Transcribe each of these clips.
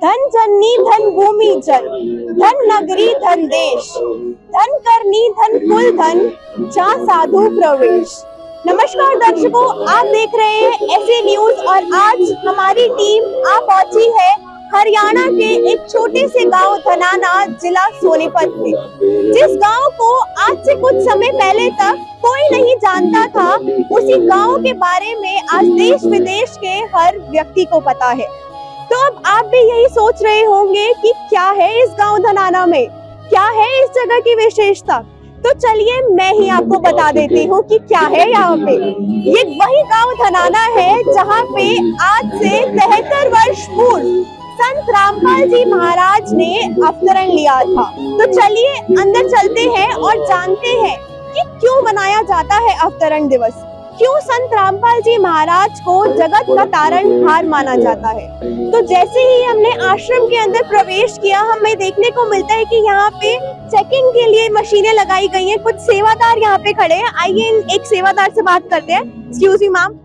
धन जननी धन भूमि जल, धन नगरी धन देश, धन करनी धन कुल धन, जहाँ साधु प्रवेश। नमस्कार दर्शकों, आप देख रहे हैं ऐसे न्यूज और आज हमारी टीम आ पहुंची है हरियाणा के एक छोटे से गांव धनाना, जिला सोनीपत में। जिस गांव को आज से कुछ समय पहले तक कोई नहीं जानता था, उसी गांव के बारे में आज देश विदेश के हर व्यक्ति को पता है। तो अब आप भी यही सोच रहे होंगे कि क्या है इस गांव धनाना में, क्या है इस जगह की विशेषता। तो चलिए मैं ही आपको बता देती हूँ कि क्या है यहाँ पे। ये वही गांव धनाना है जहाँ पे आज से 73 वर्ष पूर्व संत रामपाल जी महाराज ने अवतरण लिया था। तो चलिए अंदर चलते हैं और जानते हैं कि क्यों मनाया जाता है अवतरण दिवस, क्यों संत रामपाल जी महाराज को जगत का तारणहार माना जाता है। तो जैसे ही हमने आश्रम के अंदर प्रवेश किया, हमें देखने को मिलता है कि यहाँ पे चेकिंग के लिए मशीनें लगाई गई हैं। कुछ सेवादार यहाँ पे खड़े हैं। आइए एक सेवादार से बात करते हैं। Excuse me ma'am.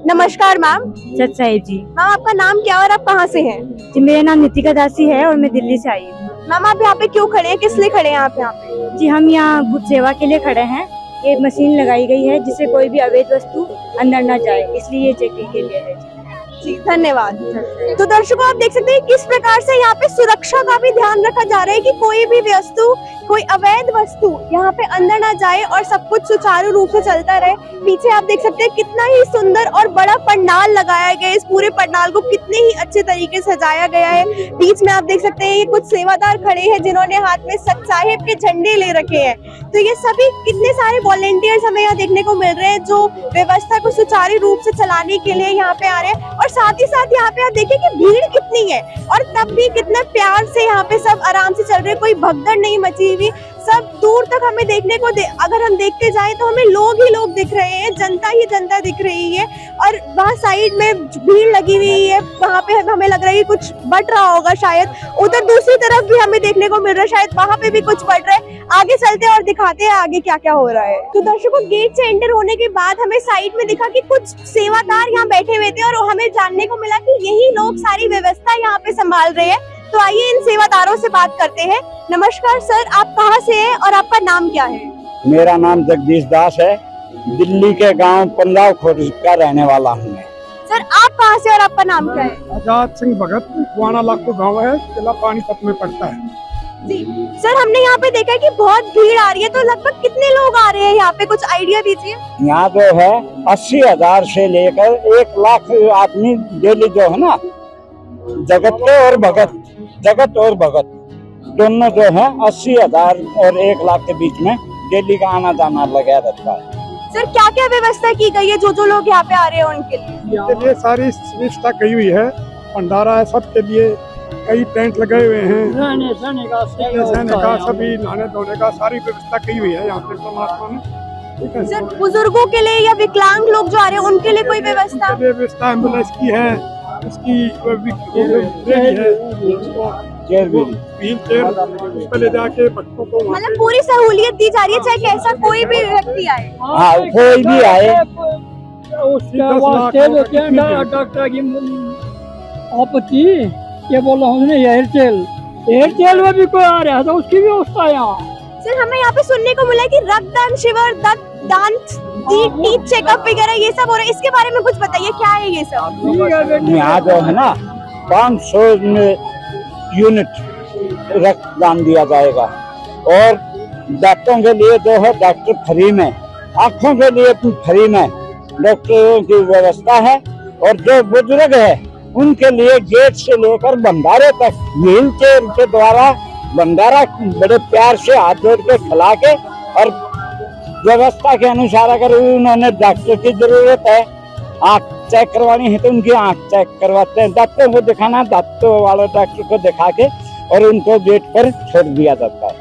नमस्कार मैम। सच साहिब जी। मैम आपका नाम क्या और आप कहाँ से हैं? जी मेरा नाम नितिका दासी है और मैं दिल्ली से आई हूँ। मैम आप यहाँ पे क्यों खड़े हैं, किस लिए खड़े हैं आप यहाँ पे? जी हम यहाँ बुद्ध सेवा के लिए खड़े हैं। ये मशीन लगाई गई है जिससे कोई भी अवैध वस्तु अंदर न जाए, इसलिए ये चेकिंग के लिए है। जी धन्यवाद। तो दर्शकों आप देख सकते हैं किस प्रकार से यहाँ पे सुरक्षा का भी ध्यान रखा जा रहा है कि कोई भी वस्तु, कोई अवैध वस्तु यहाँ पे अंदर ना जाए और सब कुछ सुचारू रूप से चलता रहे। पीछे आप देख सकते हैं कितना ही सुंदर और बड़ा पंडाल लगाया गया है। इस पूरे पंडाल को कितने ही अच्छे तरीके से सजाया गया है। बीच में आप देख सकते हैं ये कुछ सेवादार खड़े हैं जिन्होंने हाथ में सच साहिब के झंडे ले रखे हैं। तो ये सभी कितने सारे वॉलेंटियर्स हमें यहाँ देखने को मिल रहे हैं जो व्यवस्था को सुचारू रूप से चलाने के लिए यहाँ पे आ रहे हैं। और साथ ही साथ यहाँ पे आप देखिए कि भीड़ कितनी है और तब भी कितना प्यार से यहाँ पे सब आराम से चल रहे हैं, कोई भगदड़ नहीं मची हुई। सब दूर तक हमें देखने को अगर हम देखते जाए तो हमें लोग ही लोग दिख रहे हैं, जनता ही जनता दिख रही है। और वहाँ साइड में भीड़ लगी हुई है, वहाँ पे हमें लग रहा है कि कुछ बट रहा होगा शायद। उधर दूसरी तरफ भी हमें देखने को मिल रहा है, शायद वहाँ पे भी कुछ बट रहा है। आगे चलते हैं और दिखाते हैं आगे क्या क्या हो रहा है। तो दर्शकों गेट से एंटर होने के बाद हमें साइड में दिखा कि कुछ सेवादार यहाँ बैठे हुए थे और हमें जानने को मिला कि यही लोग सारी व्यवस्था यहाँ पे संभाल रहे हैं। तो आइए इन सेवादारों से बात करते हैं। नमस्कार सर, आप कहाँ से हैं और आपका नाम क्या है? मेरा नाम जगदीश दास है, दिल्ली के गांव पंजाब खोरी का रहने वाला हूँ। सर आप कहाँ से और आपका नाम क्या है? आजाद सिंह भगत, कुआना लाखो गांव है, जिला पानीपत में पड़ता है। जी सर, हमने यहाँ पे देखा है कि बहुत भीड़ आ रही है, तो लगभग कितने लोग आ रहे हैं यहाँ पे, कुछ आइडिया दीजिए। यहाँ जो है 80,000 से लेकर 1 लाख आदमी डेली जो है ना, जगत के और भगत, जगत और भगत दोनों जो है 80,000 और 1 लाख के बीच में डेली का आना जाना लगा रहता है। सर क्या क्या व्यवस्था की गई है जो लोग यहाँ पे आ रहे हैं उनके लिए? सारी व्यवस्था की हुई है, भंडारा है सबके लिए, कई टेंट लगे हुए हैं, रहने का सभी नहाने धोने का सारी व्यवस्था की हुई है यहाँ पे परमात्मा ने। सर बुजुर्गों के लिए या विकलांग लोग जो आ रहे हैं उनके लिए कोई व्यवस्था? व्यवस्था एम्बुलेंस की है, उसकी व्हील चेयर उस पर ले जाके बच्चों को, मतलब पूरी सहूलियत दी जा रही है, चाहे कैसा कोई भी व्यक्ति आए। हाँ कोई भी आए। डॉक्टर की आपत्ति ये बोल रहा हूँ, एयरटेल में भी कोई आ रहा है तो उसकी व्यवस्था यहाँ। सर हमें यहाँ पे सुनने को मिला है कि रक्तदान शिविर, दांत चेकअप वगैरह ये सब हो रहा है, इसके बारे में कुछ बताइए, क्या है ये सब? यहाँ जो है ना 500 यूनिट रक्तदान दिया जाएगा और दांतों के लिए जो है डॉक्टर फ्री में, आँखों के लिए फ्री में डॉक्टरों की व्यवस्था है। और जो बुजुर्ग है उनके लिए गेट से लेकर भंडारे तक व्हील चेयर के द्वारा भंडारा बड़े प्यार से हाथ जोड़ के खिला के, और व्यवस्था के अनुसार अगर उन्होंने डॉक्टर की जरूरत है, आँख चेक करवानी है तो उनकी आँख चेक करवाते हैं, दांतों को दिखाना दांतों वाले डॉक्टर को दिखा के और उनको गेट पर छोड़ दिया जाता है।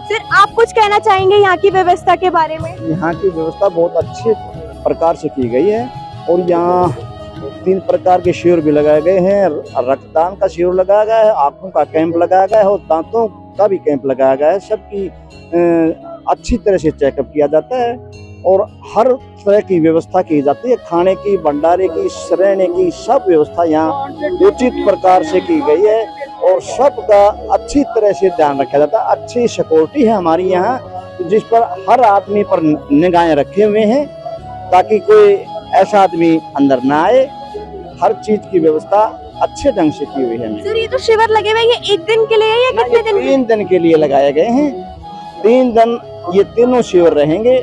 सर आप कुछ कहना चाहेंगे यहाँ की व्यवस्था के बारे में? यहाँ की व्यवस्था बहुत अच्छे प्रकार से की गई है और यहाँ 3 प्रकार के शिविर भी लगाए गए हैं। रक्तदान का शिविर लगाया गया है, आंखों का कैंप लगाया गया है और दांतों का भी कैंप लगाया गया है। सबकी अच्छी तरह से चेकअप किया जाता है और हर तरह की व्यवस्था की जाती है, खाने की, भंडारे की, रहने की, सब व्यवस्था यहाँ उचित प्रकार से की गई है। और सबका अच्छी तरह से ध्यान रखा जाता है। अच्छी सिक्योरिटी है हमारी यहाँ, जिस पर हर आदमी पर निगाहें रखे हुए हैं ताकि कोई ऐसा आदमी अंदर ना आए। हर चीज की व्यवस्था अच्छे ढंग से की हुई है। सर ये जो शिविर लगे हुए हैं ये एक दिन के लिए है या कितने दिन? 3 दिन के लिए लगाए गए हैं। 3 दिन ये तीनों शिविर रहेंगे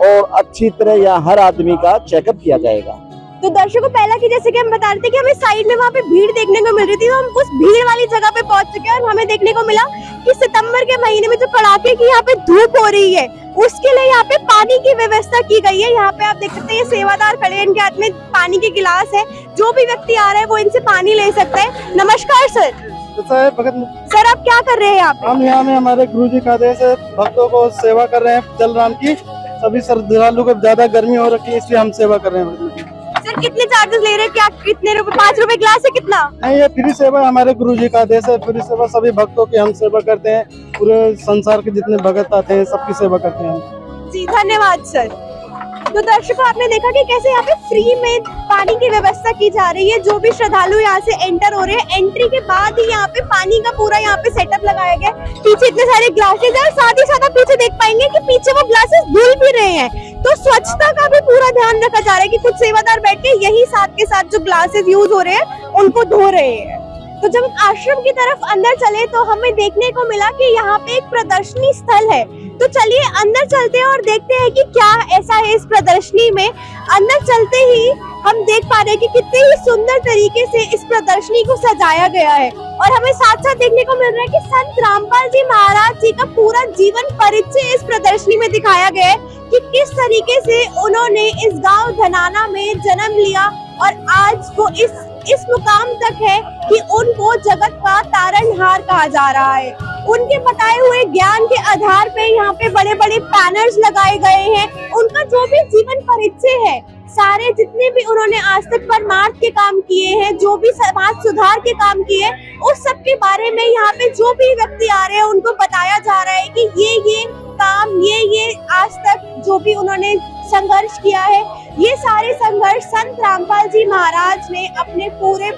और अच्छी तरह यहाँ हर आदमी का चेकअप किया जाएगा। तो दर्शकों पहला कि जैसे कि हम बता रहे थे कि हमें साइड में वहाँ पे भीड़ देखने को मिल रही थी, तो हम उस भीड़ वाली जगह पे पहुंच चुके हैं और हमें देखने को मिला कि सितंबर के महीने में जो कड़ाके की यहाँ पे धूप हो रही है उसके लिए यहाँ पे पानी की व्यवस्था की गई है। यहाँ पे आप देख सकते हैं ये सेवादार खड़े हैं, इनके हाथ में पानी के गिलास है। जो भी व्यक्ति आ रहा है वो इनसे पानी ले सकता है। नमस्कार सर। सर आप क्या कर रहे हैं यहाँ पे? हम यहाँ में हमारे गुरुजी का आदेश है, भक्तों को सेवा कर रहे हैं जलराम की। सभी श्रद्धालु को ज्यादा गर्मी हो रखी है इसलिए हम सेवा कर रहे हैं। सर कितने चार्जेस ले रहे हैं? क्या कितने रुपए? 5 रुपए ग्लास है कितना? नहीं, ये फ्री सेवा हमारे गुरुजी का आदेश है। फ्री सेवा सभी भक्तों की हम सेवा करते हैं। पूरे संसार के जितने भक्त आते हैं सबकी सेवा करते हैं। जी धन्यवाद सर। तो दर्शकों आपने देखा कि कैसे यहाँ पे फ्री में पानी की व्यवस्था की जा रही है। जो भी श्रद्धालु यहाँ से एंटर हो रहे हैं, एंट्री के बाद ही यहाँ पे पानी का पूरा यहाँ पे सेटअप लगाया गया है। पीछे इतने सारे ग्लासेस हैं और साथ ही साथ आप पीछे देख पाएंगे कि पीछे वो ग्लासेस धुल भी रहे हैं। तो स्वच्छता का भी पूरा ध्यान रखा जा रहा है कि कुछ सेवादार बैठ के यही साथ के साथ जो ग्लासेस यूज हो रहे हैं उनको धो रहे हैं। तो जब हम आश्रम की तरफ अंदर चले तो हमें देखने को मिला कि यहाँ पे एक प्रदर्शनी स्थल है। तो चलिए अंदर चलते हैं और देखते हैं कि क्या ऐसा है इस प्रदर्शनी में। अंदर चलते ही हम देख पा रहे हैं कि कितने ही सुंदर तरीके से इस प्रदर्शनी को सजाया गया है और हमें साथ साथ देखने को मिल रहा है कि संत रामपाल जी महाराज जी का पूरा जीवन परिचय इस प्रदर्शनी में दिखाया गया है कि किस तरीके से उन्होंने इस गांव धनाना में जन्म लिया और आज वो इस मुकाम तक है कि उनको जगत का तारणहार कहा जा रहा है। उनके बताए हुए ज्ञान के आधार पे यहाँ पे बड़े बड़े पैनल्स लगाए गए हैं। उनका जो भी जीवन परिचय है, सारे जितने भी उन्होंने आज तक परमार्थ के काम किए हैं, जो भी समाज सुधार के काम किए, उस सब के बारे में यहाँ पे जो भी व्यक्ति आ रहे हैं उनको बताया जा रहा है कि ये काम, ये आज तक जो भी उन्होंने संघर्ष किया है, ये सारे संघर्ष संत रामपाल जी महाराज ने अपने पूरे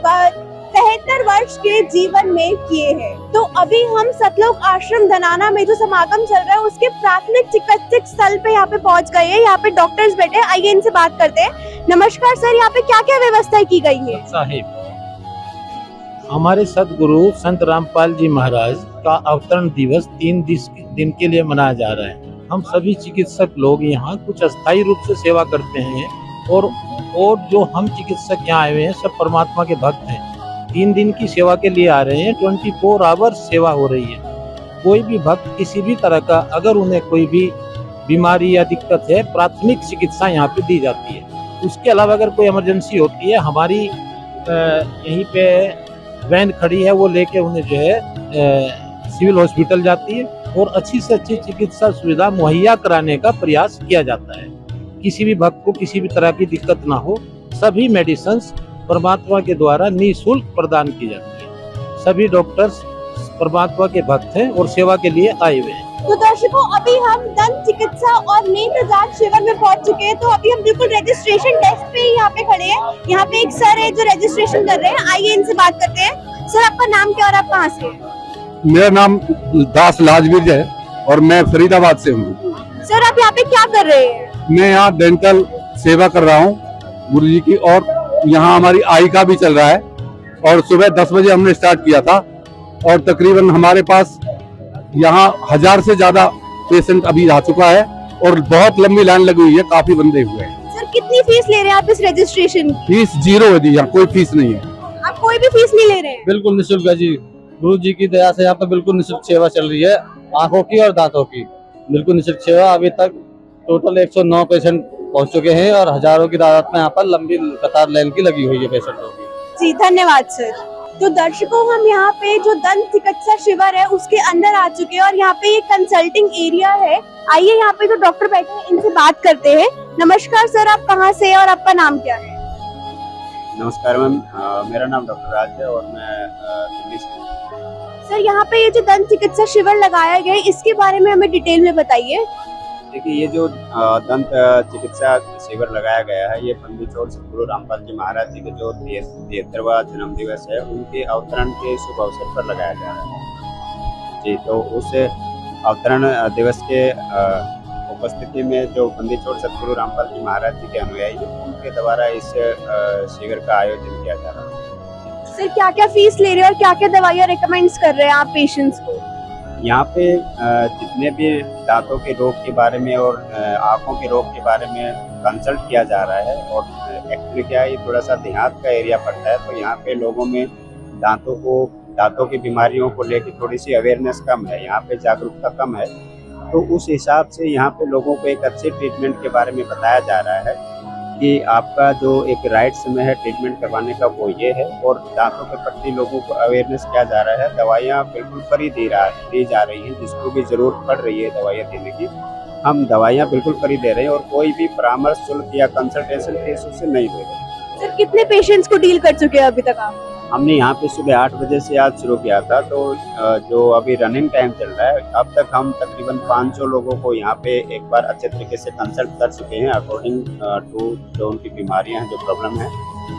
73 वर्ष के जीवन में किए हैं। तो अभी हम सतलोक आश्रम धनाना में जो समागम चल रहा है उसके प्राथमिक चिकित्सक स्थल पे यहाँ पे पहुँच गए हैं। यहाँ पे डॉक्टर्स बैठे हैं, आइए इनसे बात करते हैं। नमस्कार सर, यहाँ पे क्या क्या व्यवस्था की गई है? साहिब, हमारे सदगुरु संत रामपाल जी महाराज का अवतरण दिवस 3 दिन के लिए मनाया जा रहा है। हम सभी चिकित्सक लोग यहाँ कुछ अस्थायी रूप से सेवा करते हैं और जो हम चिकित्सक यहाँ आए हुए हैं सब परमात्मा के भक्त हैं। 3 दिन की सेवा के लिए आ रहे हैं। 24 आवर्स सेवा हो रही है। कोई भी भक्त किसी भी तरह का अगर उन्हें कोई भी बीमारी या दिक्कत है, प्राथमिक चिकित्सा यहाँ पे दी जाती है। उसके अलावा अगर कोई इमरजेंसी होती है, हमारी यहीं पे वैन खड़ी है, वो लेके उन्हें जो है सिविल हॉस्पिटल जाती है और अच्छी से अच्छी चिकित्सा सुविधा मुहैया कराने का प्रयास किया जाता है। किसी भी भक्त को किसी भी तरह की दिक्कत ना हो, सभी मेडिसिन्स परमात्मा के द्वारा निःशुल्क प्रदान की जाती है। सभी डॉक्टर्स परमात्मा के भक्त हैं और सेवा के लिए आए हुए हैं। तो दर्शकों अभी हम दंत चिकित्सा और नेत्र जांच शिविर में पहुंच चुके हैं। तो अभी हम बिल्कुल रजिस्ट्रेशन डेस्क पे ही यहाँ पे खड़े हैं। यहाँ पे एक सर है जो रजिस्ट्रेशन कर रहे हैं, आइए इनसे बात करते हैं। सर आपका नाम क्या और आप कहाँ से हैं? मेरा नाम दास लाजवीर है और मैं फरीदाबाद से हूँ। सर आप यहाँ पे क्या कर रहे हैं? मैं यहाँ डेंटल सेवा कर रहा हूँ गुरुजी की, और यहाँ हमारी आई का भी चल रहा है। और सुबह 10 बजे हमने स्टार्ट किया था और तकरीबन हमारे पास यहाँ 1000 से ज्यादा पेशेंट अभी आ चुका है और बहुत लंबी लाइन लगी हुई है, काफी बंदे हुए हैं। सर कितनी फीस ले रहे हैं आप इस रजिस्ट्रेशन की? फीस 0 है दी, यहाँ कोई फीस नहीं है। आप कोई भी फीस नहीं ले रहे हैं? बिल्कुल निःशुल्क है जी। गुरु जी की दया से यहाँ पे बिल्कुल निःशुल्क सेवा चल रही है, आंखों की और दांतों की बिल्कुल निःशुल्क सेवा। अभी तक टोटल 109 पेशेंट पहुँच चुके हैं और हजारों की तादाद में यहाँ पर लंबी कतार लाइन की लगी हुई है पेशेंटों की। जी धन्यवाद सर। तो दर्शकों हम यहाँ पे जो दंत चिकित्सा शिविर है उसके अंदर आ चुके हैं और यहाँ पे एक कंसल्टिंग एरिया है। आइए यहाँ पे जो डॉक्टर बैठे हैं इनसे बात करते हैं। नमस्कार सर, आप कहाँ से हैं और आपका नाम क्या है? नमस्कार मैम, मेरा नाम डॉक्टर राज है और मैं दिल्ली से हूँ। सर यहाँ पे ये जो दंत चिकित्सा शिविर लगाया गया है इसके बारे में हमें डिटेल में बताइए। देखिए ये जो दंत चिकित्सा शिविर लगाया गया है, ये बंदी छोड़ सतगुरु रामपाल जी महाराज जी के जो 73वां जन्म दिवस है, उनके अवतरण के शुभ अवसर पर लगाया जा रहा है जी। तो उस अवतरण दिवस के उपस्थिति में जो बंदी छोड़ सतगुरु रामपाल जी महाराज जी के अनुयायी हैं, उनके द्वारा इस शिविर का आयोजन किया जा रहा है। सर क्या क्या फीस ले रहे हैं और क्या क्या दवाइयाँ रिकमेंड्स कर रहे हैं आप पेशेंट्स को? यहाँ पे जितने भी दांतों के रोग के बारे में और आँखों के रोग के बारे में कंसल्ट किया जा रहा है। और एक्चुअली क्या है, ये थोड़ा सा देहात का एरिया पड़ता है, तो यहाँ पे लोगों में दांतों की बीमारियों को लेकर थोड़ी सी अवेयरनेस कम है, यहाँ पे जागरूकता कम है। तो उस हिसाब से यहाँ पे लोगों को एक अच्छे ट्रीटमेंट के बारे में बताया जा रहा है कि आपका जो एक राइट समय है ट्रीटमेंट करवाने का वो ये है। और दांतों के प्रति लोगों को अवेयरनेस किया जा रहा है। दवाइयाँ बिल्कुल फ्री दी जा रही हैं, जिसको भी ज़रूरत पड़ रही है दवाइयाँ देने की, हम दवाइयाँ बिल्कुल फ्री दे रहे हैं और कोई भी परामर्श शुल्क या कंसल्टेशन फीस उससे नहीं दे रहे। सर कितने पेशेंट्स को डील कर चुके हैं अभी तक आप? हमने यहाँ पे सुबह 8 बजे से आज शुरू किया था, तो जो अभी रनिंग टाइम चल रहा है, अब तक हम तकरीबन 500 लोगों को यहाँ पे एक बार अच्छे तरीके से कंसल्ट कर चुके हैं अकॉर्डिंग टू जो उनकी बीमारियां हैं, जो प्रॉब्लम है।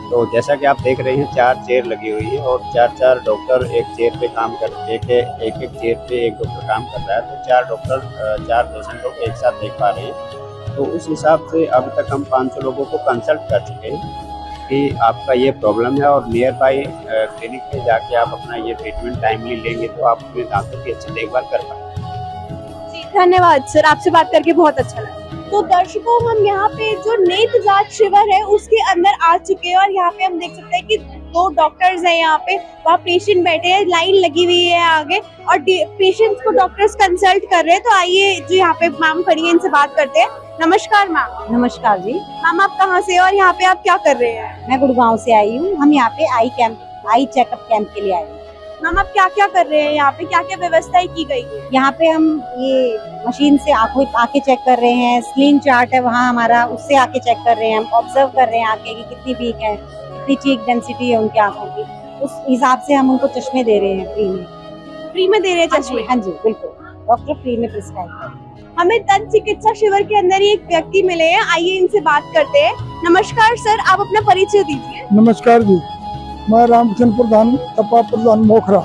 तो जैसा कि आप देख रहे हैं, 4 चेयर लगी हुई है और 4 डॉक्टर एक चेयर पे काम कर एक चेयर पे एक डॉक्टर काम कर रहा है। तो 4 डॉक्टर 4 पेशेंटों को एक साथ देख पा रहे हैं। तो उस हिसाब से अब तक हम 500 लोगों को कंसल्ट कर चुके हैं कि आपका ये प्रॉब्लम है, और नियर बाई क्लिनिक पे जाके आप अपना ये ट्रीटमेंट टाइमली लेंगे तो आप अपने दांतों की अच्छी देखभाल कर पाएंगे। जी धन्यवाद सर, आपसे बात करके बहुत अच्छा लगा। तो दर्शकों, हम यहाँ पे जो नेत्र जांच शिविर है उसके अंदर आ चुके हैं और यहाँ पे हम देख सकते हैं कि 2 डॉक्टर्स हैं यहाँ पे, वहाँ पेशेंट बैठे हैं, लाइन लगी हुई है आगे और पेशेंट्स को डॉक्टर्स कंसल्ट कर रहे हैं। तो आइए जो यहाँ पे मैम खड़ी है, इनसे बात करते हैं। नमस्कार मैम। नमस्कार जी। मैम आप कहाँ से और यहाँ पे आप क्या कर रहे हैं? मैं गुड़गांव से आई हूँ। हम यहाँ पे आई चेकअप कैंप के लिए आए हैं। मैम आप क्या क्या कर रहे हैं यहाँ पे, क्या क्या व्यवस्थाएं की गई है? यहाँ पे हम ये मशीन से आंखें चेक कर रहे हैं। स्क्रीन चार्ट है वहाँ हमारा, उससे आंखें चेक कर रहे हैं। हम ऑब्जर्व कर रहे हैं आंखें की कितनी वीक है, कितनी चीक डेंसिटी है उनकी आंखों की। उस हिसाब से हम उनको चश्मे दे रहे हैं फ्री में दे रहे हैं चश्मे? हाँ जी बिल्कुल, डॉक्टर फ्री में प्रिस्क्राइब कर रहे हैं। हमें दंत चिकित्सा शिविर के अंदर ही एक व्यक्ति मिले हैं, आइए इनसे बात करते हैं। नमस्कार सर, आप अपना परिचय दीजिए। नमस्कार जी, मैं रामचंद्र प्रधान, तपा प्रधान मोखरा,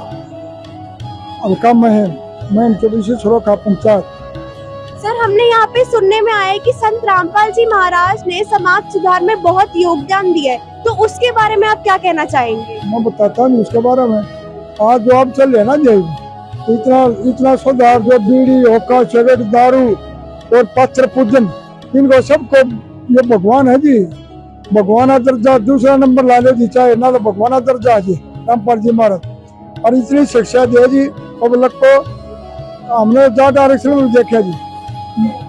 हल्का मैं 24 सरोखा पंचायत। सर हमने यहाँ पे सुनने में आया है कि संत रामपाल जी महाराज ने समाज सुधार में बहुत योगदान दिया है, तो उसके बारे में आप क्या कहना चाहेंगे? मैं बताता हूँ उसके बारे में। आज जो आप चल रहे ना जी, इतना सुधार, जो बीड़ी होका सिगरेट दारू और पत्र पूजन, इनको सबको ये भगवान है जी, भगवान दर्जा दूसरा नंबर ला ले जी, चाहे ना तो भगवान दर्जा है जी रामपाल जी महाराज। और इतनी शिक्षा दिया जी पब्लिक को, हमने जा डायरेक्शन में देखा जी,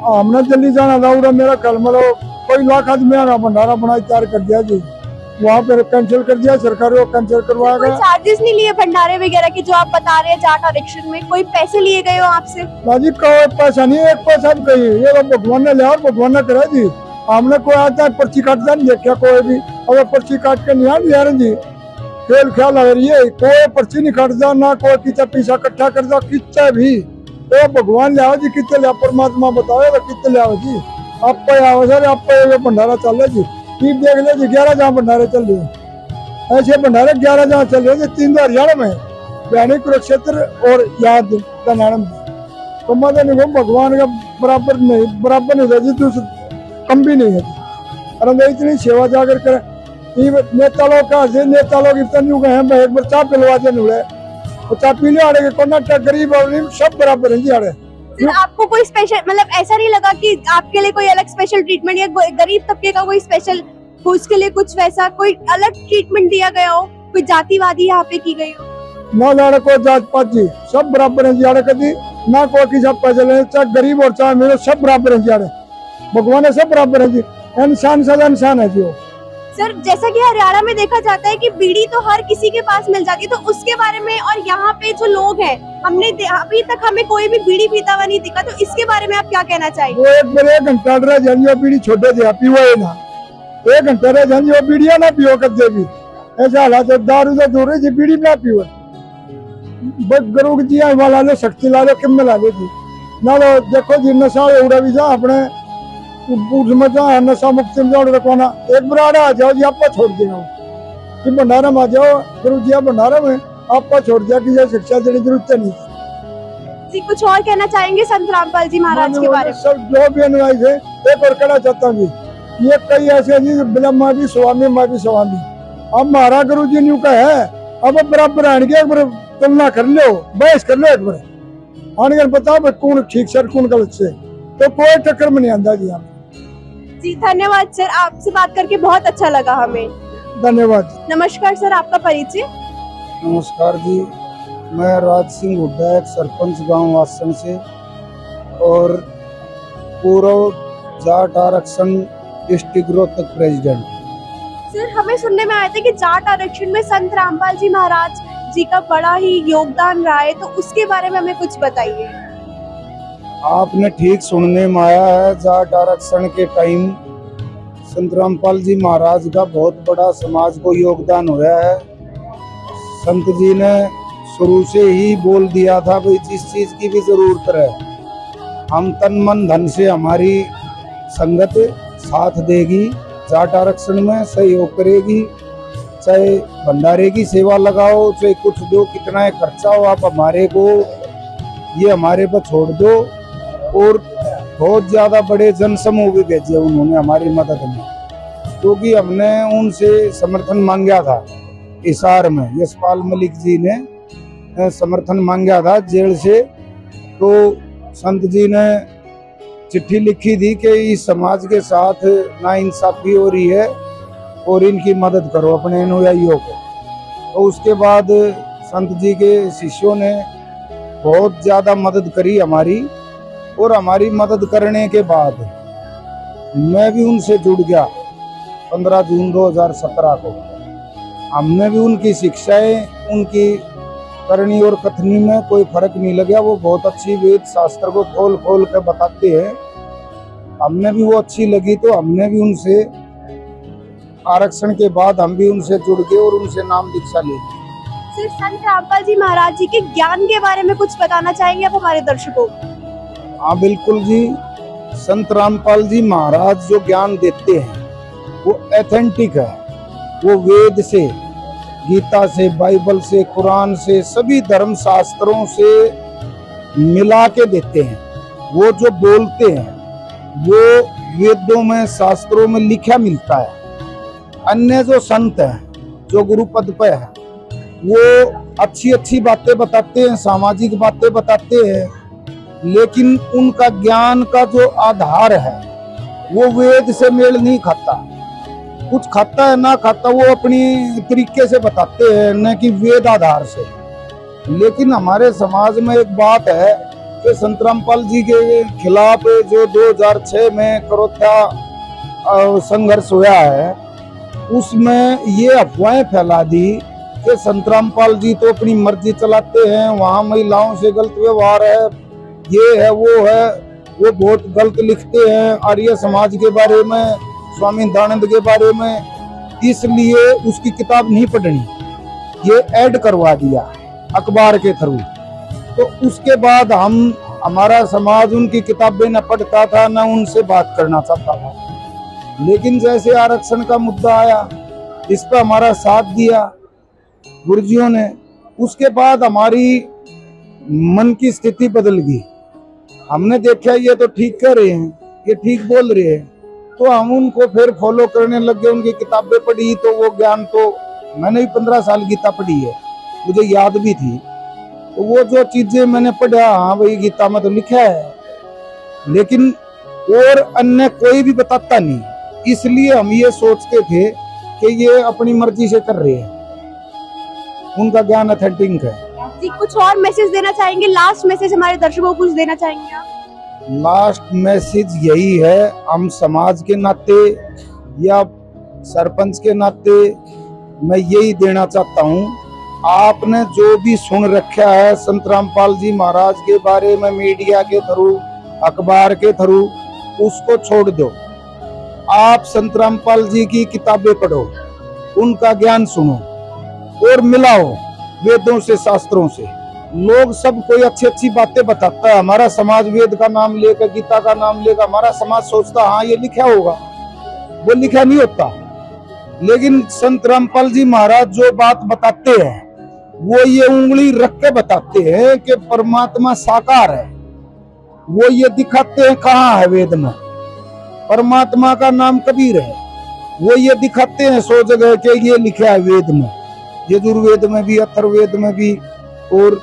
हमने जल्दी जाना था, मेरा कल मतलब कोई लाख आदमी आना भंडारा बना तैयार कर दिया जी, वहाँ पे कैंसिल कर दिया सरकार को, कैंसिल करवाया गया। चार्जेस नहीं लिए भंडारे वगैरह की जो आप बता रहे हैं जाट आरक्षण में, कोई पैसे लिए गए हो आपसे? जी कोई पैसा नहीं, एक पैसा भी कही, ये तो भगवान ने लिया और भगवान ने करा जी। हमने कोई आता है पर्ची काटता नहीं देखा कोई भी, अगर पर्ची काट के नहीं आ रहे जी, खेल ख्याल आ रही है, कोई पर्ची नहीं काटता, ना कोई कितना पैसा इकट्ठा करता, कितना भी तो भगवान ले आओ जी, कितने लिया परमात्मा बताओ तो कितने ले आओ जी। आप आओ सर, आप भंडारा चल रहा जी, ठीक देख ले जी, 11 जहाँ भंडारे चल रहे, ऐसे भंडारे 11 जहाँ चल रहे, 3 तो हरियाणा में, यानी कुरुक्षेत्र और यहाँ में। तो मतलब भगवान का बराबर नहीं जी, दूसरे कम भी नहीं है जी। अरे इतनी सेवा जाकर कर नेता लोग का, नेता लोग इतने हैं, एक बार चाय पिलवा दे नुड़े, चाय पीने वाले के कोना गरीब सब बराबर है जी। अरे सर आपको कोई स्पेशल, मतलब ऐसा नहीं लगा कि आपके लिए कोई अलग स्पेशल ट्रीटमेंट या गरीब तबके का कोई स्पेशल, उसके लिए कुछ वैसा कोई अलग ट्रीटमेंट दिया गया हो, कोई जातिवादी यहाँ पे की गई हो? ना लाड़े को जात पात जी, सब बराबर है जी। आड़े कभी ना कोई किसी पैसे ले, चाहे गरीब और चाहे मेरे, सब बराबर है जी। आड़े भगवान है, सब बराबर है जी, इंसान सदा इंसान है जी। सर जैसा कि हरियाणा में देखा जाता है कि बीड़ी तो हर किसी के पास मिल जाती है, तो उसके बारे में, और यहाँ पे जो लोग हैं, हमने अभी तक हमें कोई भी बीड़ी पीता हुआ नहीं दिखा, तो इसके बारे में आप क्या कहना चाहेंगे? वो एक घंटा रह जाएंगे, बीड़ी छोटे दे पीवो ना, 1 घंटा रह जाएंगे, बीड़िया ना पियो कर दे भी, ऐसा हालात है। दारू से दूर है जी, बीड़ी ना पियो, बस गरुड़ जी वाला लो, शक्ति ला लो, किम ला लो जी, ना तो देखो जी नशा उड़ा भी जा अपने उसमें जा नशा मुक्त में जाओ रखवाना एक बराड़ा आ जाओ जी आपा छोड़ देना कि भंडारा में आ जाओ गुरु जी भंडारा में आपा छोड़ दिया कि ये शिक्षा देने की जरूरत नहीं। जी कुछ और कहना चाहेंगे संत रामपाल जी महाराज के बारे में? सब जो भी अनुयायी है एक और कहना चाहता हूँ जी ये कई ऐसे हैं जी बिना माँ भी स्वामी अब महाराज गुरु जी न्यू का है अब बराबर आएंगे एक बार तुलना कर लो बहस कर लो एक बार आने बताओ कौन ठीक सर कौन गलत से तो कोई टक्कर में नहीं आता जी हम। जी धन्यवाद सर, आपसे बात करके बहुत अच्छा लगा हमें। धन्यवाद। नमस्कार सर, आपका परिचय? नमस्कार जी, मैं राज सिंह हुड्डा एक सरपंच गांव वासन से और पूर्व जाट आरक्षण डिस्ट्रिक्ट रोहतक प्रेसिडेंट। सर हमें सुनने में आया था कि जाट आरक्षण में संत रामपाल जी महाराज जी का बड़ा ही योगदान रहा है, तो उसके बारे में हमें कुछ बताइए। आपने ठीक सुनने में आया है, जाट आरक्षण के टाइम संत रामपाल जी महाराज का बहुत बड़ा समाज को योगदान हुआ है। संत जी ने शुरू से ही बोल दिया था भाई जिस चीज की भी जरूरत रहे हम तन मन धन से हमारी संगत साथ देगी, जाट आरक्षण में सहयोग करेगी, चाहे भंडारे की सेवा लगाओ चाहे कुछ दो कितना है खर्चा हो आप हमारे को ये हमारे पर छोड़ दो। और बहुत ज्यादा बड़े जन समूह भी भेजे उन्होंने हमारी मदद में, क्योंकि हमने उनसे समर्थन मांगा था हिसार में, यशपाल मलिक जी ने समर्थन मांगा था जेल से, तो संत जी ने चिट्ठी लिखी थी कि इस समाज के साथ नाइंसाफी हो रही है और इनकी मदद करो अपने अनुयायियों को। तो उसके बाद संत जी के शिष्यों ने बहुत ज़्यादा मदद करी हमारी, और हमारी मदद करने के बाद मैं भी उनसे जुड़ गया 15 जून 2017 को। हमने भी उनकी शिक्षाएं उनकी करनी और कथनी में कोई फर्क नहीं लगा, वो बहुत अच्छी वेद शास्त्र को खोल खोल कर बताते हैं, हमने भी वो अच्छी लगी तो हमने भी उनसे आरक्षण के बाद हम भी उनसे जुड़ गए और उनसे नाम दीक्षा ली। सिर्फ संत रामपाल जी महाराज जी के ज्ञान के बारे में कुछ बताना चाहेंगे आप हमारे दर्शकों को? हाँ बिल्कुल जी, संत रामपाल जी महाराज जो ज्ञान देते हैं वो ऑथेंटिक है, वो वेद से, गीता से, बाइबल से, कुरान से, सभी धर्म शास्त्रों से मिला के देते हैं। वो जो बोलते हैं वो वेदों में शास्त्रों में लिखा मिलता है। अन्य जो संत हैं जो गुरु पद पे है वो अच्छी अच्छी बातें बताते हैं, सामाजिक बातें बताते हैं, लेकिन उनका ज्ञान का जो आधार है वो वेद से मेल नहीं खाता। कुछ खाता है ना खाता वो अपनी तरीके से बताते हैं, न कि वेद आधार से। लेकिन हमारे समाज में एक बात है कि संत रामपाल जी के खिलाफ जो 2006 में करोत्या संघर्ष हुआ है उसमें ये अफवाहें फैला दी कि संत रामपाल जी तो अपनी मर्जी चलाते हैं, वहाँ महिलाओं से गलत व्यवहार है, ये है वो बहुत गलत लिखते हैं आर्य समाज के बारे में, स्वामी दयानंद के बारे में, इसलिए उसकी किताब नहीं पढ़नी, ये ऐड करवा दिया अखबार के थ्रू। तो उसके बाद हमारा समाज उनकी किताबें न पढ़ता था न उनसे बात करना चाहता था। लेकिन जैसे आरक्षण का मुद्दा आया इस पर हमारा साथ दिया गुरुजियों ने, उसके बाद हमारी मन की स्थिति बदल गई। हमने देखा ये तो ठीक कर रहे हैं, ये ठीक बोल रहे हैं, तो हम उनको फिर फॉलो करने लग गए। उनकी किताबें पढ़ी तो वो ज्ञान तो मैंने भी 15 साल गीता पढ़ी है, मुझे याद भी थी, तो वो जो चीजें मैंने पढ़ा हाँ भाई गीता में तो लिखा है, लेकिन और अन्य कोई भी बताता नहीं, इसलिए हम ये सोचते थे कि ये अपनी मर्जी से कर रहे हैं, उनका ज्ञान ऑथेंटिक है। जी कुछ और मैसेज देना चाहेंगे? लास्ट मैसेज हमारे दर्शकों को कुछ देना चाहेंगे आप? लास्ट मैसेज यही है, हम समाज के नाते या सरपंच के नाते मैं यही देना चाहता हूँ, आपने जो भी सुन रखा है संत रामपाल जी महाराज के बारे में मीडिया के थ्रू, अखबार के थ्रू, उसको छोड़ दो। आप संत रामपाल जी की किताबें पढ़ो, उनका ज्ञान सुनो और मिलाओ वेदों से शास्त्रों से, लोग सब कोई अच्छी अच्छी बातें बताता है, हमारा समाज वेद का नाम लेकर, गीता का नाम लेकर, हमारा समाज सोचता हाँ ये लिखा होगा, वो लिखा नहीं होता। लेकिन संत रामपाल जी महाराज जो बात बताते हैं वो ये उंगली रख के बताते हैं कि परमात्मा साकार है। वो ये दिखाते हैं कहाँ है वेद में, परमात्मा का नाम कबीर है। वो ये दिखाते हैं 100 जगह के ये लिखा है वेद में, यजुर्वेद में भी, अथर्ववेद में भी और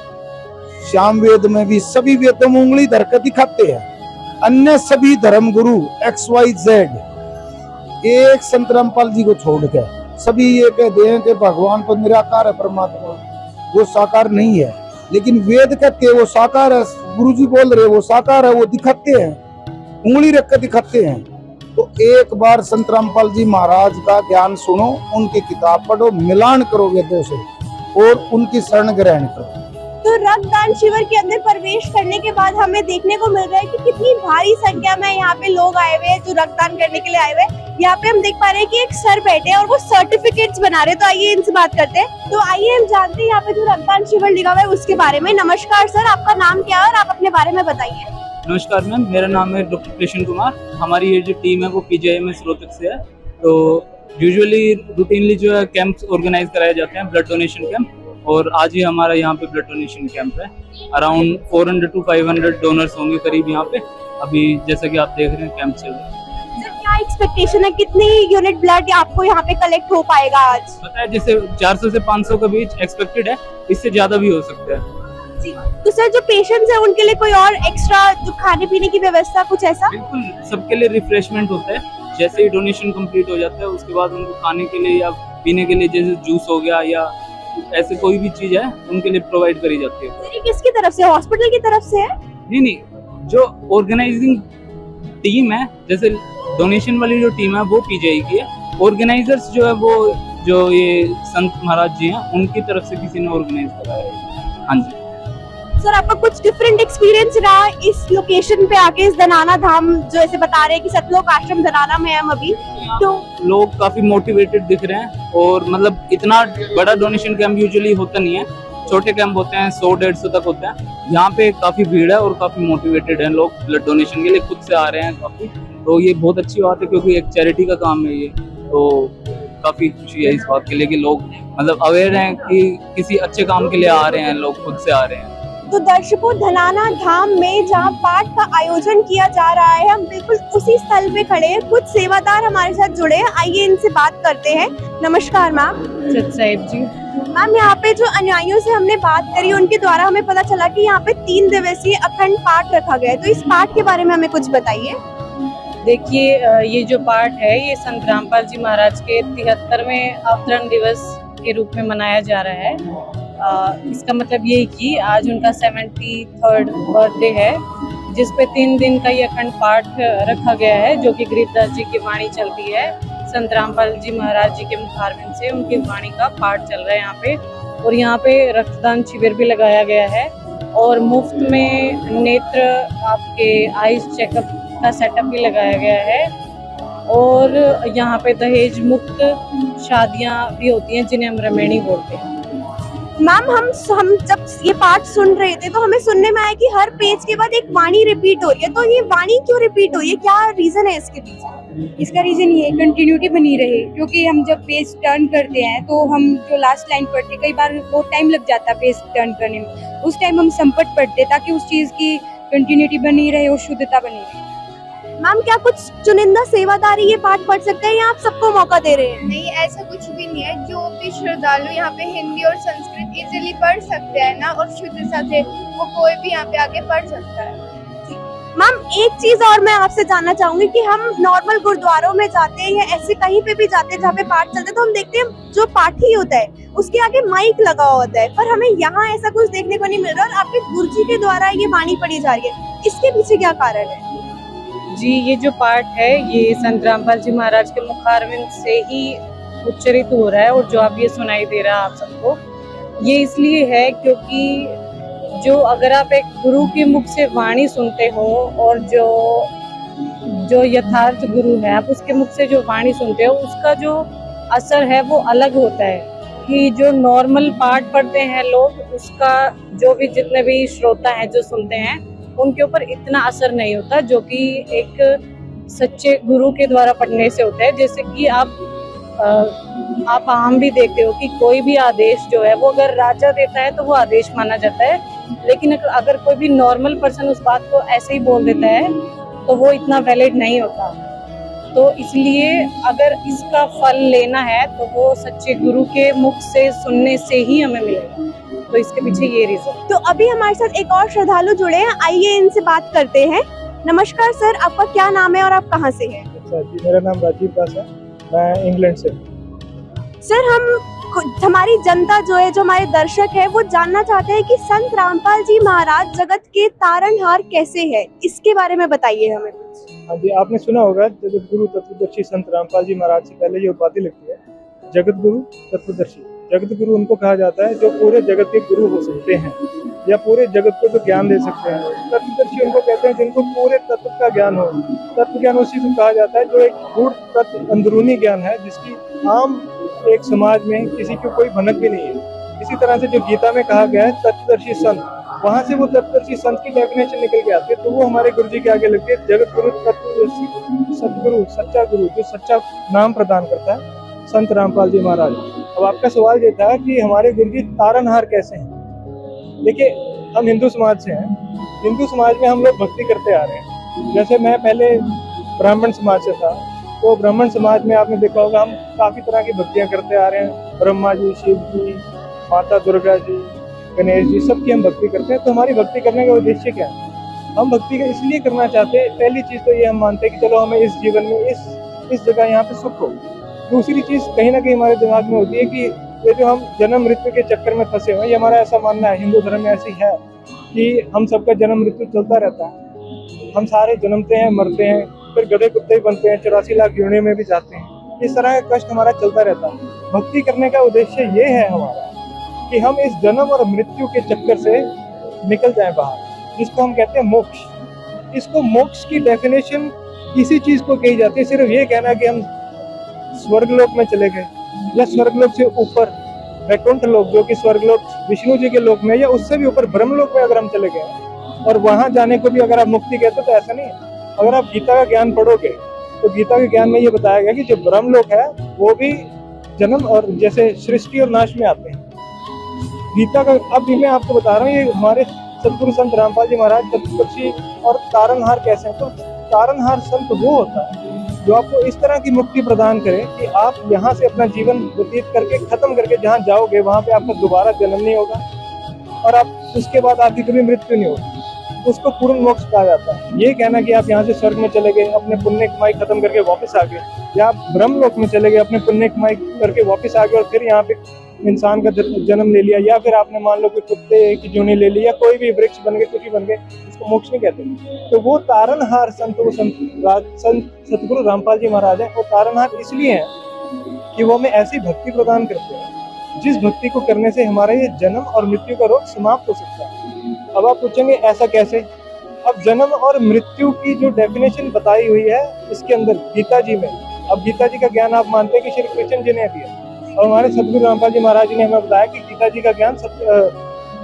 श्याम वेद में भी, सभी वेदों में उंगली धर के दिखाते हैं। अन्य सभी धर्म गुरु XYZ एक संत रामपाल जी को छोड़ के सभी ये कहते हैं कि भगवान तो निराकार है, परमात्मा वो साकार नहीं है। लेकिन वेद कहते हैं वो साकार है, गुरु जी बोल रहे वो साकार है, वो दिखाते हैं, उंगली रख के दिखाते हैं। तो एक बार संत रामपाल जी महाराज का ज्ञान सुनो, उनकी किताब पढ़ो, मिलान करो वेदों से और उनकी शरण ग्रहण करो। तो रक्तदान शिविर के अंदर प्रवेश करने के बाद हमें देखने को मिल रहा है कि कितनी भारी संख्या में यहाँ पे लोग आए हुए हैं जो रक्तदान करने के लिए आए हुए हैं। यहाँ पे हम देख पा रहे हैं कि एक सर बैठे हैं और वो सर्टिफिकेट्स बना रहे हैं। तो आइए इनसे बात करते हैं। तो आइए हम जानते हैं यहाँ पे जो रक्तदान शिविर लगा हुआ है उसके बारे में। नमस्कार सर, आपका नाम क्या है और आप अपने बारे में बताइए। नमस्कार मैम, मेरा नाम है डॉक्टर कृष्ण कुमार। हमारी ये जो टीम है वो PGIMS रोहतक से है। तो यूजुअली रूटीनली जो है कैंप्स ऑर्गेनाइज कराए जाते हैं, ब्लड डोनेशन कैंप, और आज ही हमारा यहाँ पे ब्लड डोनेशन कैंप है। अराउंड 400 to 500 डोनर्स होंगे करीब यहाँ पे। अभी जैसा कि आप देख रहे हैं कैंप चल रहा है। सर क्या एक्सपेक्टेशन है, कितनी यूनिट ब्लड आपको यहाँ पे कलेक्ट हो पाएगा आज? पता है जैसे 400 से 500 के बीच एक्सपेक्टेड है, इससे ज्यादा भी हो सकता है। तो सर जो पेशेंट्स है उनके लिए कोई और एक्स्ट्रा जो खाने पीने की व्यवस्था कुछ ऐसा? बिल्कुल, सबके लिए रिफ्रेशमेंट होता है। जैसे ही डोनेशन कंप्लीट हो जाता है उसके बाद उनको खाने के लिए या पीने के लिए जैसे जूस हो गया या ऐसे कोई भी चीज है उनके लिए प्रोवाइड करी जाती है। ये किसकी तरफ से, हॉस्पिटल की तरफ से है? नहीं, जो ऑर्गेनाइजिंग टीम है, जैसे डोनेशन वाली जो टीम है वो PGI की है। ऑर्गेनाइजर्स जो है वो जो ये संत महाराज जी हैं उनकी तरफ से किसी ने ऑर्गेनाइज कराया है। हाँ जी सर, आपका कुछ डिफरेंट एक्सपीरियंस रहा इस लोकेशन पे आके, इस धनाना धाम जो ऐसे बता रहे हैं कि सतलोक आश्रम धनाना में हम अभी, तो लोग काफी मोटिवेटेड दिख रहे हैं। और मतलब इतना बड़ा डोनेशन कैंप यूजुअली होता नहीं है, छोटे कैंप होते हैं, 100-150 तक होते हैं। यहाँ पे काफी भीड़ है और काफी मोटिवेटेड है लोग, ब्लड डोनेशन के लिए खुद से आ रहे हैं काफी। तो ये बहुत अच्छी बात है क्योंकि एक चैरिटी का काम है ये। तो काफी खुशी है इस बात के लिए कि लोग मतलब अवेयर हैं कि किसी अच्छे काम के लिए आ रहे हैं, लोग खुद से आ रहे हैं। तो दर्शकों, धनाना धाम में जहाँ पाठ का आयोजन किया जा रहा है, हम बिल्कुल उसी स्थल पे खड़े हैं। कुछ सेवादार हमारे साथ जुड़े हैं, आइए इनसे बात करते हैं। नमस्कार मैम। सत साहिब जी। मैम, यहाँ पे जो अनुयायियों से हमने बात करी उनके द्वारा हमें पता चला कि यहाँ पे 3 दिवसीय अखंड पाठ रखा गया है। तो इस पाठ के बारे में हमें कुछ बताइए। देखिए, ये जो पाठ है ये संत रामपाल जी महाराज के 73वें अवतरण दिवस के रूप में मनाया जा रहा है। इसका मतलब ये कि आज उनका 73rd बर्थडे है, जिस पे 3 दिन का ये अखंड पाठ रखा गया है, जो कि गरीबदास जी की वाणी चलती है। संत रामपाल जी महाराज जी के मुखारबिंद से उनकी वाणी का पाठ चल रहा है यहाँ पे। और यहाँ पे रक्तदान शिविर भी लगाया गया है और मुफ्त में नेत्र आपके आइज चेकअप का सेटअप भी लगाया गया है। और यहाँ पे दहेज मुक्त शादियाँ भी होती हैं जिन्हें हम रमेणी बोलते हैं। मैम, हम जब ये पाठ सुन रहे थे तो हमें सुनने में आया कि हर पेज के बाद एक वाणी रिपीट हो रही है। तो ये वाणी क्यों रिपीट हो रही है, क्या रीजन है इसके पीछे? इसका रीजन ये कंटिन्यूटी बनी रहे, क्योंकि हम जब पेज टर्न करते हैं तो हम जो लास्ट लाइन पढ़ते हैं, कई बार बहुत टाइम लग जाता है पेज टर्न करने में, उस टाइम हम संपट पढ़ते ताकि उस चीज की कंटिन्यूटी बनी रहे और शुद्धता बनी रहे। मैम, क्या कुछ चुनिंदा सेवादारी ये पाठ पढ़ सकते हैं या आप सबको मौका दे रहे हैं? नहीं, ऐसा कुछ भी नहीं है। जो भी श्रद्धालु यहाँ पे हिंदी और संस्कृत इजीली पढ़ सकते हैं ना, और शुद्धता से वो कोई भी यहाँ पे आके पढ़ सकता है। मैम, एक चीज और मैं आपसे जानना चाहूंगी कि हम नॉर्मल गुरुद्वारों में जाते हैं या ऐसे कहीं पे भी जाते हैं जहाँ पे पाठ चलते हैं, तो हम देखते हैं जो पाठी होता है उसके आगे माइक लगा होता है, पर हमें यहाँ ऐसा कुछ देखने को नहीं मिल रहा और आपके गुरुजी के द्वारा ये वाणी पढ़ी जा रही है। इसके पीछे क्या कारण है? जी, ये जो पाठ है ये संत रामपाल जी महाराज के मुखारविंद से ही उच्चरित हो रहा है और जो आप ये सुनाई दे रहा है आप सबको, ये इसलिए है क्योंकि जो अगर आप एक गुरु के मुख से वाणी सुनते हो और जो यथार्थ गुरु है आप उसके मुख से जो वाणी सुनते हो उसका जो असर है वो अलग होता है। कि जो नॉर्मल पाठ पढ़ते हैं लोग, उसका जो भी जितने भी श्रोता हैं जो सुनते हैं उनके ऊपर इतना असर नहीं होता जो कि एक सच्चे गुरु के द्वारा पढ़ने से होता है। जैसे कि आप आम भी देखते हो कि कोई भी आदेश जो है वो अगर राजा देता है तो वो आदेश माना जाता है, लेकिन अगर कोई भी नॉर्मल पर्सन उस बात को ऐसे ही बोल देता है तो वो इतना वैलिड नहीं होता। तो इसलिए अगर इसका फल लेना है तो वो सच्चे गुरु के मुख से सुनने से ही हमें मिलेगा। तो इसके पीछे ये रीजन। तो अभी हमारे साथ एक और श्रद्धालु जुड़े हैं, आइए इनसे बात करते हैं। नमस्कार सर, आपका क्या नाम है और आप कहाँ से हैं? अच्छा जी, मेरा नाम राजीव दास है, मैं इंग्लैंड से। सर, हमारी जनता जो है, जो हमारे दर्शक है, वो जानना चाहते हैं कि संत रामपाल जी महाराज जगत के तारणहार कैसे है, इसके बारे में बताइए हमें। हाँ जी, आपने सुना होगा जगत गुरु तत्वदर्शी संत रामपाल जी महाराज से पहले ये उपाधि लगती है, जगत गुरु तत्वदर्शी। जगत गुरु उनको कहा जाता है जो पूरे जगत के गुरु हो सकते हैं या पूरे जगत को जो ज्ञान दे सकते हैं। तत्वदर्शी उनको कहते हैं जिनको पूरे तत्व का ज्ञान हो। तत्व ज्ञान उसी को कहा जाता है जो एक गूढ़ तत्व अंदरूनी ज्ञान है, जिसकी आम एक समाज में किसी को कोई भनक भी नहीं है। इसी तरह से जो गीता में कहा गया है तत्वदर्शी संत, वहाँ से वो तत्वदर्शी संत की डेफिनेशन निकल के आती है, तो वो हमारे गुरु जी के आगे लगती है जगत गुरु तत्वदर्शी सतगुरु, सच्चा गुरु, जो सच्चा नाम प्रदान करता है, संत रामपाल जी महाराज। अब आपका सवाल ये था कि हमारे गुरु जी तारणहार कैसे हैं। देखिए, हम हिंदू समाज से हैं, हिंदू समाज में हम लोग भक्ति करते आ रहे हैं। जैसे मैं पहले ब्राह्मण समाज से था, तो ब्राह्मण समाज में आपने देखा होगा हम काफ़ी तरह की भक्तियाँ करते आ रहे हैं। ब्रह्मा जी, शिव जी, माता दुर्गा जी, गणेश जी, सबकी हम भक्ति करते हैं। तो हमारी भक्ति करने का उद्देश्य क्या है? हम भक्ति का इसलिए करना चाहते हैं, पहली चीज़ तो ये हम मानते हैं कि चलो हमें इस जीवन में इस जगह यहाँ पे सुख हो। दूसरी चीज़ कहीं ना कहीं हमारे दिमाग में होती है कि ये जो हम जन्म मृत्यु के चक्कर में फंसे हुए हैं, ये हमारा ऐसा मानना है, हिंदू धर्म में ऐसी है कि हम सबका जन्म मृत्यु चलता रहता है। हम सारे जन्मते हैं, मरते हैं, फिर गधे कुत्ते ही बनते हैं, 84 लाख योनियों में भी जाते हैं। इस तरह का कष्ट हमारा चलता रहता है। भक्ति करने का उद्देश्य ये है हमारा कि हम इस जन्म और मृत्यु के चक्कर से निकल जाएं बाहर, जिसको हम कहते हैं मोक्ष। इसको मोक्ष की डेफिनेशन इसी चीज़ को कही जाती है, सिर्फ ये कहना कि हम स्वर्गलोक में चले गए या स्वर्गलोक से ऊपर वैकुंठ लोक, जो कि स्वर्गलोक विष्णु जी के लोक में, या उससे भी ऊपर ब्रह्मलोक में अगर हम चले गए और वहां जाने को भी अगर आप मुक्ति कहते हो, तो ऐसा नहीं है। अगर आप गीता का ज्ञान पढ़ोगे तो गीता के ज्ञान में ये बताया गया कि जो ब्रह्मलोक है वो भी जन्म और जैसे सृष्टि और नाश में आते हैं। गीता का अब भी मैं आपको बता रहा हूँ, ये हमारे सतगुरु संत रामपाल जी महाराज तत्वदर्शी और तारणहार कैसे हैं। तो तारणहार संत वो होता है जो आपको इस तरह की मुक्ति प्रदान करे कि आप यहाँ से अपना जीवन व्यतीत करके खत्म करके जहाँ जाओगे वहाँ पे आपका दोबारा जन्म नहीं होगा और आप उसके बाद आपकी कभी मृत्यु नहीं होगी। उसको पूर्ण मोक्ष कहा जाता है। ये कहना कि आप यहाँ से स्वर्ग में चले गए, अपने पुण्य कमाई खत्म करके वापस आ गए, या आप ब्रह्मलोक में चले गए, अपने पुण्य कमाई करके वापस आ गए और फिर यहाँ पे इंसान का जन्म ले लिया, या फिर आपने मान लो कि कुत्ते की जोनी ले ली, या कोई भी वृक्ष बन गए, कुछ भी बन गए, उसको मोक्ष नहीं कहते। तो वो तारणहार संत, वो संत सतगुरु रामपाल जी महाराज है। वो तारणहार इसलिए है कि वो हमें ऐसी भक्ति प्रदान करते हैं जिस भक्ति को करने से हमारा ये जन्म और मृत्यु का रोग समाप्त हो सकता है। अब आप पूछेंगे ऐसा कैसे? अब जन्म और मृत्यु की जो डेफिनेशन बताई हुई है इसके अंदर गीता जी में, अब गीता जी का ज्ञान आप मानते हैं कि श्री कृष्ण जी ने दिया, और हमारे सतगुरु रामपाल जी महाराज जी ने हमें बताया कि गीता जी का ज्ञान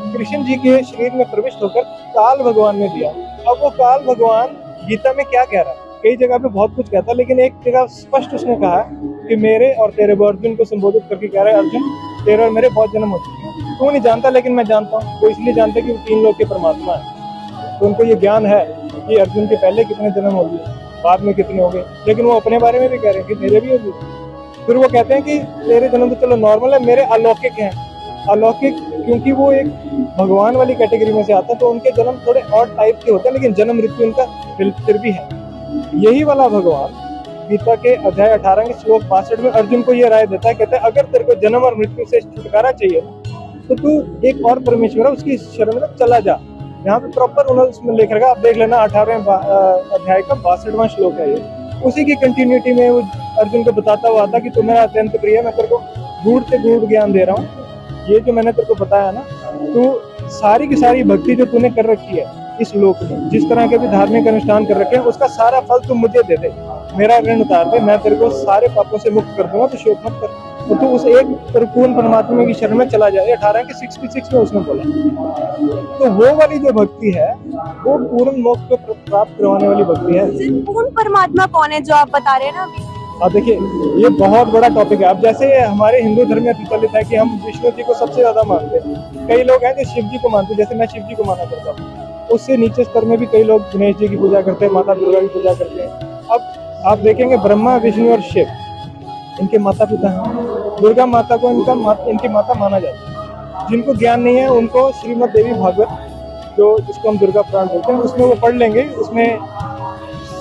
कृष्ण जी के शरीर में प्रविष्ट होकर काल भगवान ने दिया। अब वो काल भगवान गीता में क्या कह रहा है? कई जगह पे बहुत कुछ कहता है, लेकिन एक जगह स्पष्ट उसने कहा कि मेरे और तेरे, वो अर्जुन को संबोधित करके कह रहा है, अर्जुन तेरे और मेरे बहुत जन्म हो चुके हैं, तू नहीं जानता लेकिन मैं जानता हूँ। वो इसलिए जानते कि वो 3 लोक के परमात्मा है, तो उनको ये ज्ञान है कि अर्जुन के पहले कितने जन्म हो गए, बाद में कितने हो गए, लेकिन वो अपने बारे में भी कह रहे हैं कि मेरे भी हो गए। फिर वो कहते हैं कि तेरे जन्म तो चलो नॉर्मल है, मेरे अलौकिक हैं। अलौकिक क्योंकि वो एक भगवान वाली कैटेगरी में से आता है, तो उनके जन्म थोड़े और टाइप के होते हैं, लेकिन जन्म मृत्यु उनका फिर भी है। यही वाला भगवान गीता के अध्याय 18 के श्लोक 62 में अर्जुन को ये राय देता है, कहता है अगर तेरे को जन्म और मृत्यु से छुटकारा चाहिए तो तू एक और परमेश्वर है उसकी शरण में चला जा। यहाँ पे प्रॉपर उन्होंने उसमें लिख रखा, आप देख लेना 18वें अध्याय का 62वां श्लोक है ये। उसी की कंटिन्यूटी में वो अर्जुन को बताता हुआ था कि तू मेरा अत्यंत प्रिय है, मैं तेरे को गूढ़ से गूढ़ ज्ञान दे रहा हूँ। ये जो मैंने तेरे को बताया ना, तू सारी की सारी भक्ति जो तूने कर रखी है इस लोक में, जिस तरह के भी धार्मिक अनुष्ठान कर रखे हैं, उसका सारा फल तू मुझे दे दे, मेरा ऋण उतार दे, मैं तेरे को सारे पापों से मुक्त कर दूंगा, तो शोक मत कर। और तू उस एक परिपूर्ण परमात्मा की शरण में चला जाए। 18 के 66 में उसने बोला। तो वो वाली जो भक्ति है वो पूर्ण मोक्ष को प्राप्त करवाने वाली भक्ति है। पूर्ण परमात्मा कौन है जो आप बता रहे हैं ना अभी? अब देखिए ये बहुत बड़ा टॉपिक है। अब जैसे हमारे हिंदू धर्म में प्रचलित है कि हम विष्णु जी को सबसे ज्यादा मानते हैं, कई लोग हैं जो शिव जी को मानते हैं, जैसे मैं शिव जी को माना करता हूँ। उससे नीचे स्तर में भी कई लोग गणेश जी की पूजा करते हैं, माता दुर्गा की पूजा करते हैं। अब आप देखेंगे ब्रह्मा विष्णु और शिव इनके माता पिता हैं। दुर्गा माता को इनकी माता माना जाता है। जिनको ज्ञान नहीं है उनको श्रीमद देवी भागवत जो जिसको हम दुर्गा पुराण बोलते हैं उसमें वो पढ़ लेंगे। उसमें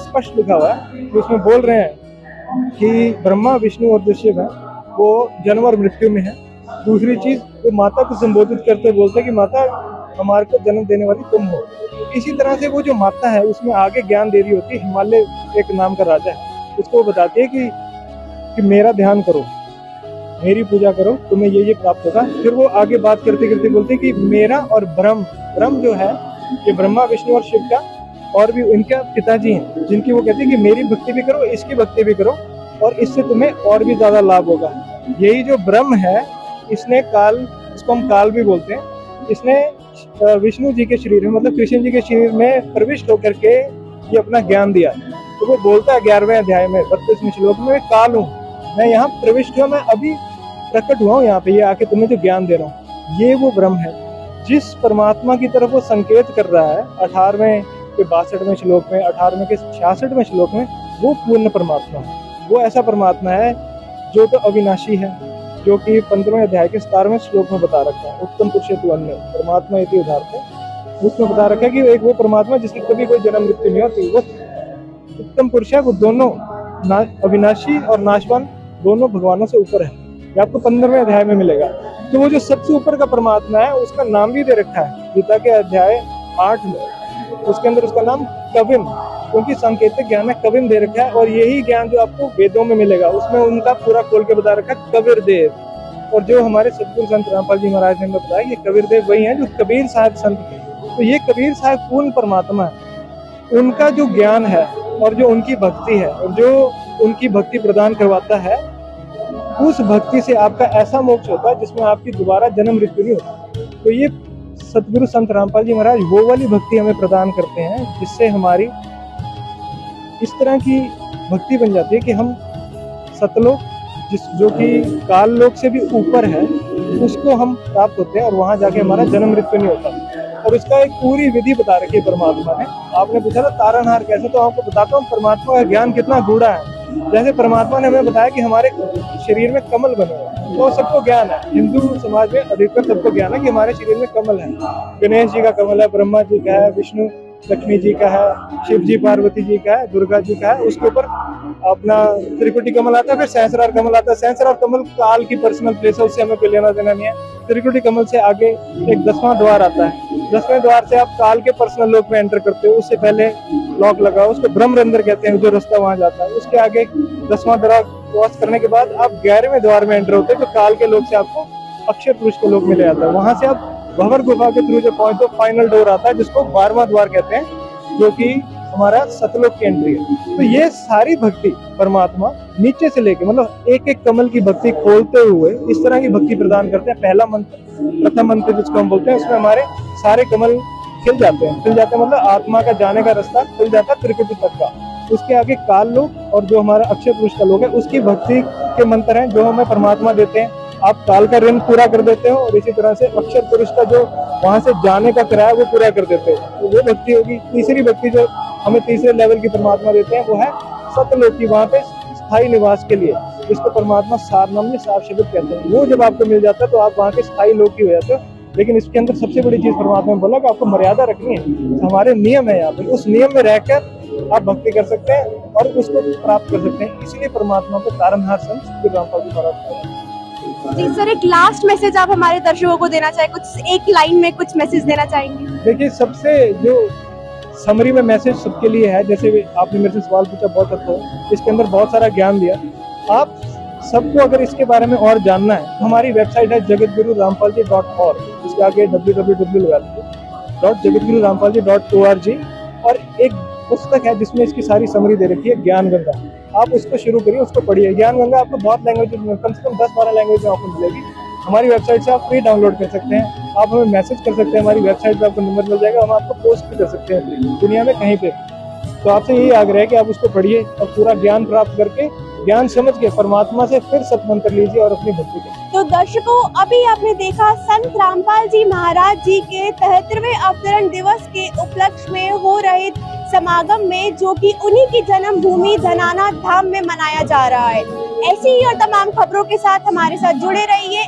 स्पष्ट लिखा हुआ है कि उसमें बोल रहे हैं कि ब्रह्मा विष्णु और जो शिव है वो जन्म और मृत्यु में है। दूसरी चीज वो माता को संबोधित करते बोलते हैं कि माता हमारे को जन्म देने वाली तुम हो। इसी तरह से वो जो माता है उसमें आगे ज्ञान दे रही होती है। हिमालय एक नाम का राजा है, उसको वो बताती है कि मेरा ध्यान करो, मेरी पूजा करो, तुम्हें ये प्राप्त होगा। फिर वो आगे बात करते करते बोलते हैं कि मेरा और ब्रह्म जो है ये ब्रह्मा विष्णु और शिव का और भी इनका पिताजी हैं, जिनकी वो कहते हैं कि मेरी भक्ति भी करो, इसकी भक्ति भी करो और इससे तुम्हें और भी ज्यादा लाभ होगा। यही जो ब्रह्म है इसने काल, इसको हम काल भी बोलते हैं, इसने विष्णु जी के शरीर में मतलब कृष्ण जी के शरीर में प्रविष्ट होकर के ये अपना ज्ञान दिया। तो वो बोलता है 11वें अध्याय में 32वें श्लोक में, मैं काल हूँ, मैं यहाँ प्रविष्ट हुआ, मैं अभी प्रकट हुआ हूँ यहाँ पे, ये आके तुम्हें जो ज्ञान दे रहा हूँ। ये वो ब्रह्म है जिस परमात्मा की तरफ वो संकेत कर रहा है 18वें के 62वें श्लोक में, 18वें के 66वें श्लोक में। वो पूर्ण परमात्मा है, वो ऐसा परमात्मा है जो तो अविनाशी है, जो कि 15वें अध्याय के 17वें श्लोक में बता रखा है। उत्तम पुरुषेतु अन्य परमात्मा इति उदाहरते उसमें बता रखा है कि एक वो परमात्मा जिसकी कभी कोई जन्म मृत्यु नहीं होती। वो उत्तम पुरुष है, वो दोनों अविनाशी और नाशवान दोनों भगवानों से ऊपर है। ये आपको 15वें अध्याय में मिलेगा। तो वो जो सबसे ऊपर का परमात्मा है उसका नाम भी दे रखा है गीता के अध्याय 8 में, उसके अंदर उसका नाम कविम, क्योंकि सांकेतिक ज्ञान है, कविम दे रखा है। और यही ज्ञान जो आपको वेदों में मिलेगा उसमें उनका पूरा खोल के बता रखा है कबीर देव। और जो हमारे सतगुरु संत रामपाल जी महाराज ने बताया ये कबीर देव वही है जो कबीर साहब संत थे। तो ये कबीर साहब पूर्ण परमात्मा है। उनका जो ज्ञान है और जो उनकी भक्ति है और जो उनकी भक्ति प्रदान करवाता है, उस भक्ति से आपका ऐसा मोक्ष होता है जिसमें आपकी दोबारा जन्म मृत्यु नहीं होती। तो ये सतगुरु संत रामपाल जी महाराज वो वाली भक्ति हमें प्रदान करते हैं जिससे हमारी इस तरह की भक्ति बन जाती है कि हम सतलोक जो कि काल लोक से भी ऊपर है उसको हम प्राप्त होते हैं और वहां जाके हमारा जन्म मृत्यु नहीं होता। और इसका एक पूरी विधि बता रखी है परमात्मा ने। आपने पूछा था तारणहार कैसे, तो आपको बताता हूँ परमात्मा का ज्ञान कितना गूढ़ा है। जैसे परमात्मा ने हमें बताया कि हमारे शरीर में कमल बने हुए, तो सबको ज्ञान है, हिंदू समाज में अधिकतर सबको ज्ञान है कि हमारे शरीर में कमल है। गणेश जी का कमल है, ब्रह्मा जी का है, विष्णु लक्ष्मी जी का है, शिव जी पार्वती जी का है, दुर्गा जी का है। उसके ऊपर अपना त्रिकुटी कमल आता है, फिर सहस्रार कमल आता है। सहस्रार कमल काल की पर्सनल प्लेस है, उससे हमें कोई लेना देना नहीं है। त्रिकुटी कमल से आगे एक 10वां द्वार आता है, 10वें द्वार से आप काल के पर्सनल लोक में एंटर करते हो। उससे पहले लॉक लगा, उसको ब्रह्मरंध्र कहते हैं, जो रास्ता वहां जाता है। उसके आगे 10वां द्वार क्रॉस करने के बाद आप 11वें द्वार में एंटर होते हैं, जो काल के लोक से आपको अक्षर पुरुष के लोक में ले जाता है। वहां से आप भंवर गुफा के थ्रू जो पहुंचते हो, फाइनल डोर आता है जिसको 12वां द्वार कहते हैं, जो कि हमारा सतलोक की एंट्री है। तो ये सारी भक्ति परमात्मा नीचे से लेके मतलब एक एक कमल की भक्ति खोलते हुए इस तरह की भक्ति प्रदान करते हैं। पहला मंत्र, प्रथम मंत्र जिसको हम बोलते हैं, उसमें हमारे सारे कमल खिल जाते हैं। खिल जाते हैं मतलब आत्मा का जाने का रास्ता खुल जाता है त्रिकुटी तक का। उसके आगे काल लोक और जो हमारा अक्षय पुरुष का लोक है उसकी भक्ति के मंत्र हैं जो हमें परमात्मा देते हैं। आप काल का ऋण पूरा कर देते हो और इसी तरह से अक्षर पुरुष का जो वहां से जाने का किराया वो पूरा कर देते हो, तो वो भक्ति होगी। तीसरी भक्ति जो हमें तीसरे लेवल की परमात्मा देते हैं वो है सतलोक की, वहां पे स्थायी निवास के लिए, जिसको परमात्मा सार नाम में सार शब्द कहते हैं। वो जब आपको मिल जाता है तो आप वहाँ के स्थायी लोक की हो जाते हो। लेकिन इसके अंदर सबसे बड़ी चीज परमात्मा ने बोला कि आपको मर्यादा रखनी है, हमारे नियम है यहाँ पे, उस नियम में रहकर आप भक्ति कर सकते हैं और उसको प्राप्त कर सकते हैं। इसलिए परमात्मा को तारणहार संत श्री रामपाल जी महाराज। जी सर, एक लास्ट मैसेज आप हमारे दर्शकों को देना चाहे, कुछ एक लाइन में कुछ मैसेज देना चाहेंगे? देखिए, सबसे जो समरी में मैसेज सबके लिए है, जैसे आपने मेरे से सवाल पूछा बहुत अच्छा है, इसके अंदर बहुत सारा ज्ञान दिया। आप सबको अगर इसके बारे में और जानना है तो हमारी वेबसाइट है jagatgururampalji.org, इसके आगे www लगा लीजिए .jagatgururampalji.org। और एक पुस्तक है जिसमें इसकी सारी समरी दे रखी है, ज्ञान गंगा। आप उसको शुरू करिए, उसको पढ़िए। ज्ञान गंगा आपको बहुत लैंग्वेज में, कम से कम 10-12 लैंग्वेज में आपको मिलेगी। हमारी वेबसाइट से आप फ्री डाउनलोड कर सकते हैं, आप हमें मैसेज कर सकते हैं, हमारी वेबसाइट पे आपको नंबर मिल जाएगा, हम आपको पोस्ट भी कर सकते हैं दुनिया में कहीं पे। तो आपसे यही आग्रह है कि आप उसको पढ़िए और पूरा ज्ञान प्राप्त करके, ज्ञान समझ के परमात्मा से फिर सत्मंत्र लीजिए और अपनी भक्ति करिए। तो दर्शकों, अभी आपने देखा संत रामपाल जी महाराज जी के 73वें अवतरण दिवस के उपलक्ष्य में हो रहे समागम में, जो कि उन्हीं की जन्मभूमि धनाना धाम में मनाया जा रहा है। ऐसी ही और तमाम खबरों के साथ हमारे साथ जुड़े रहिए।